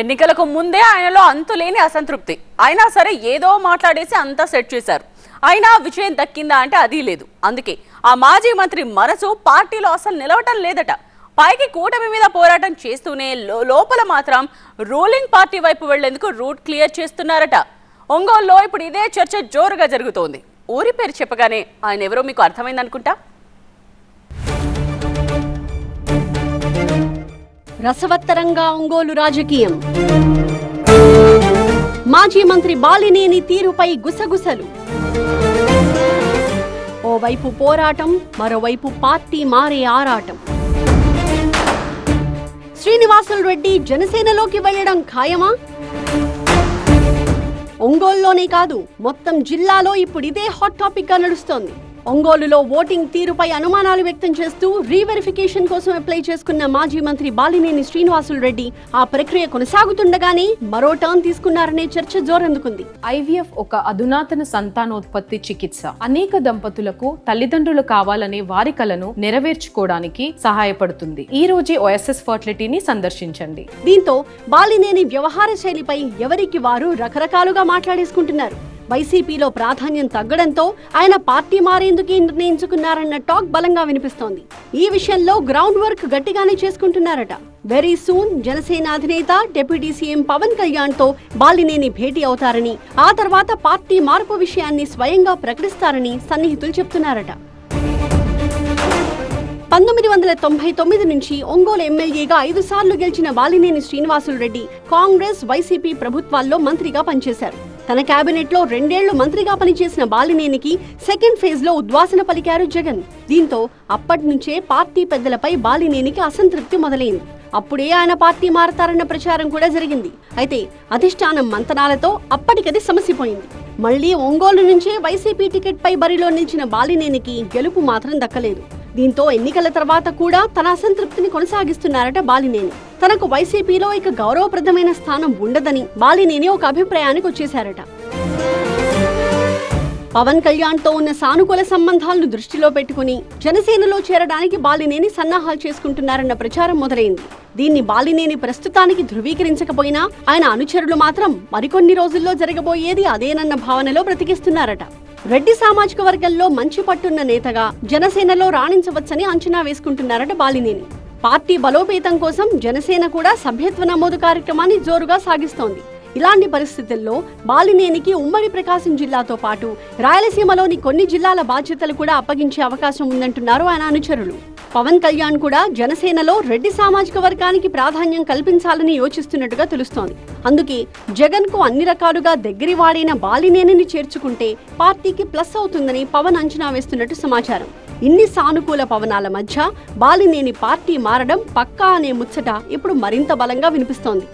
ఎన్నికలకు ముందే ఆయనలో అంతులేని అసంతృప్తి. అయినా సరే ఏదో మాట్లాడేసి అంతా సెట్ చేశారు. అయినా విజయం దక్కిందా అంటే అది లేదు. అందుకే ఆ మాజీ మంత్రి మనసు పార్టీలో అసలు నిలవటం లేదట. పైకి కూటమి మీద పోరాటం చేస్తూనే లోపల మాత్రం రూలింగ్ పార్టీ వైపు వెళ్లేందుకు రూట్ క్లియర్ చేస్తున్నారట. ఒంగోలులో ఇప్పుడు ఇదే చర్చ జోరుగా జరుగుతోంది. ఊరి పేరు చెప్పగానే ఆయన ఎవరో మీకు అర్థమైందనుకుంటా. రసవత్తరంగా ఒంగోలు రాజకీయం. మాజీ మంత్రి బాలినేని తీరుపై గుసగుసలు. ఓవైపు పోరాటం, మరోవైపు పార్టీ మారే ఆరాటం. శ్రీనివాసులు రెడ్డి జనసేనలోకి వెళ్లడం ఖాయమా? ఒంగోలులోనే కాదు, మొత్తం జిల్లాలో ఇప్పుడు ఇదే హాట్ టాపిక్ గా నడుస్తోంది. ఒంగోలులో ఓటింగ్ తీరుపై అనుమానాలు వ్యక్తం చేస్తూ రీవెరిఫికేషన్ కోసం అప్లై చేసుకున్న మాజీ మంత్రి బాలినేని శ్రీనివాసులు రెడ్డి ఆ ప్రక్రియ కొనసాగుతుండగానే మరో టర్న్ తీసుకున్నారనే చర్చ జోరందుకుంది. ఐవీఎఫ్ ఒక అధునాతన సంతానోత్పత్తి చికిత్స. అనేక దంపతులకు తల్లిదండ్రులు కావాలనే వారి కలను నెరవేర్చుకోవడానికి సహాయపడుతుంది. ఈ రోజే ఓఎస్ఎస్ ఫర్టిలిటీని సందర్శించండి. దీంతో బాలినేని వ్యవహార శైలిపై ఎవరికి వారు రకరకాలుగా మాట్లాడేసుకుంటున్నారు. వైసీపీలో ప్రాధాన్యం తగ్గడంతో ఆయన పార్టీ మారేందుకు నిర్ణయించుకున్నారన్న టాక్ బలంగా వినిపిస్తోంది. ఈ విషయంలో గ్రౌండ్ వర్క్ గట్టిగానే చేసుకుంటున్నారట. వెరీ సూన్ జనసేన అధినేత డిప్యూటీ సీఎం పవన్ కళ్యాణ్ తో బాలినేని భేటీ అవుతారని, ఆ తర్వాత పార్టీ మార్పు విషయాన్ని స్వయంగా ప్రకటిస్తారని సన్నిహితులు చెప్తున్నారట. 1999 నుంచి ఒంగోలు ఎమ్మెల్యేగా 5 సార్లు గెలిచిన బాలినేని శ్రీనివాసులు రెడ్డి కాంగ్రెస్, వైసీపీ ప్రభుత్వాల్లో మంత్రిగా పనిచేశారు. తన కేబినెట్ లో 2 ఏళ్లు మంత్రిగా పనిచేసిన బాలినేనికి సెకండ్ ఫేజ్ లో ఉద్వాసన పలికారు జగన్. దీంతో అప్పటి నుంచే పార్టీ పెద్దలపై బాలినేనికి అసంతృప్తి మొదలైంది. అప్పుడే ఆయన పార్టీ మారతారన్న ప్రచారం కూడా జరిగింది. అయితే అధిష్టానం మంతనాలతో అప్పటికది సమసిపోయింది. మళ్లీ ఒంగోలు నుంచే వైసీపీ టికెట్ పై బరిలో నిలిచిన బాలినేనికి గెలుపు మాత్రం దక్కలేదు. దీంతో ఎన్నికల తర్వాత కూడా తన అసంతృప్తిని కొనసాగిస్తున్నారట బాలినేని. తనకు వైసీపీలో ఇక గౌరవప్రదమైన స్థానం ఉండదని బాలినేని ఒక అభిప్రాయానికి వచ్చేశారట. పవన్ కళ్యాణ్ తో ఉన్న సానుకూల సంబంధాలను దృష్టిలో పెట్టుకుని జనసేనలో చేరడానికి బాలినేని సన్నాహాలు చేసుకుంటున్నారన్న ప్రచారం మొదలైంది. దీన్ని బాలినేని ప్రస్తుతానికి ధృవీకరించకపోయినా ఆయన అనుచరులు మాత్రం మరికొన్ని రోజుల్లో జరగబోయేది అదేనన్న భావనలో బ్రతికిస్తున్నారట. రెడ్డి సామాజిక వర్గంలో మంచి పట్టున్న నేతగా జనసేనలో రాణించవచ్చని అంచనా వేసుకుంటున్నారట బాలినేని. పార్టీ బలోపేతం కోసం జనసేన కూడా సభ్యత్వ నమోదు కార్యక్రమాన్ని జోరుగా సాగిస్తోంది. ఇలాంటి పరిస్థితుల్లో బాలినేనికి ఉమ్మడి ప్రకాశం జిల్లాతో పాటు రాయలసీమలోని కొన్ని జిల్లాల బాధ్యతలు కూడా అప్పగించే అవకాశం ఉందంటున్నారు ఆయన అనుచరులు. పవన్ కళ్యాణ్ కూడా జనసేనలో రెడ్డి సామాజిక వర్గానికి ప్రాధాన్యం కల్పించాలని యోచిస్తున్నట్టుగా తెలుస్తోంది. అందుకే జగన్ కు అన్ని రకాలుగా దగ్గరి వాడైన బాలినేనిని చేర్చుకుంటే పార్టీకి ప్లస్ అవుతుందని పవన్ అంచనా వేస్తున్నట్టు సమాచారం. ఇన్ని సానుకూల పవనాల మధ్య బాలినేని పార్టీ మారడం పక్కా అనే ముచ్చట ఇప్పుడు మరింత బలంగా వినిపిస్తోంది.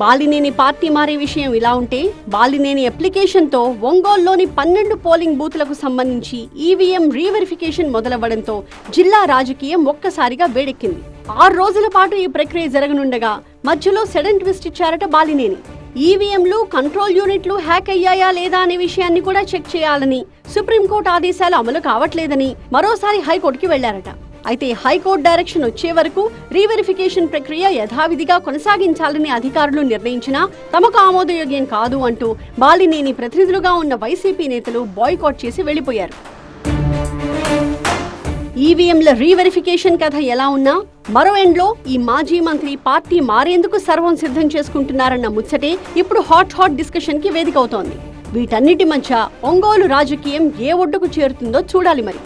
బాలినేని పార్టీ మారే విషయం ఇలా ఉంటే, బాలినేని అప్లికేషన్ తో ఒంగోలులోని 12 పోలింగ్ బూత్లకు సంబంధించి ఈవీఎం రీవెరిఫికేషన్ మొదలవ్వడంతో జిల్లా రాజకీయం ఒక్కసారిగా వేడెక్కింది. 6 రోజుల పాటు ఈ ప్రక్రియ జరగనుండగా మధ్యలో సడన్ ట్విస్ట్ ఇచ్చారట బాలినేని. ఈవీఎంలు, కంట్రోల్ యూనిట్లు హ్యాక్ అయ్యాయా లేదా అనే విషయాన్ని కూడా చెక్ చేయాలని, సుప్రీంకోర్టు ఆదేశాలు అమలు కావట్లేదని మరోసారి హైకోర్టుకి వెళ్లారట. అయితే హైకోర్టు డైరెక్షన్ వచ్చే వరకు రీవెరిఫికేషన్ ప్రక్రియ యథావిధిగా కొనసాగించాలని అధికారులు నిర్ణయించినా తమకు ఆమోదయోగ్యం కాదు అంటూ బాలినేని ప్రతినిధులుగా ఉన్న వైసీపీ నేతలు బాయ్కాట్ చేసి వెళ్లిపోయారు. ఈవీఎంల రీవెరిఫికేషన్ కథ ఎలా ఉన్నా మరో ఎండ్లో ఈ మాజీ మంత్రి పార్టీ మారేందుకు సర్వం సిద్ధం చేసుకుంటున్నారన్న ముచ్చటే ఇప్పుడు హాట్ డిస్కషన్ కి వేదికవుతోంది. వీటన్నిటి మధ్య ఒంగోలు రాజకీయం ఏ ఒడ్డుకు చేరుతుందో చూడాలి మరి.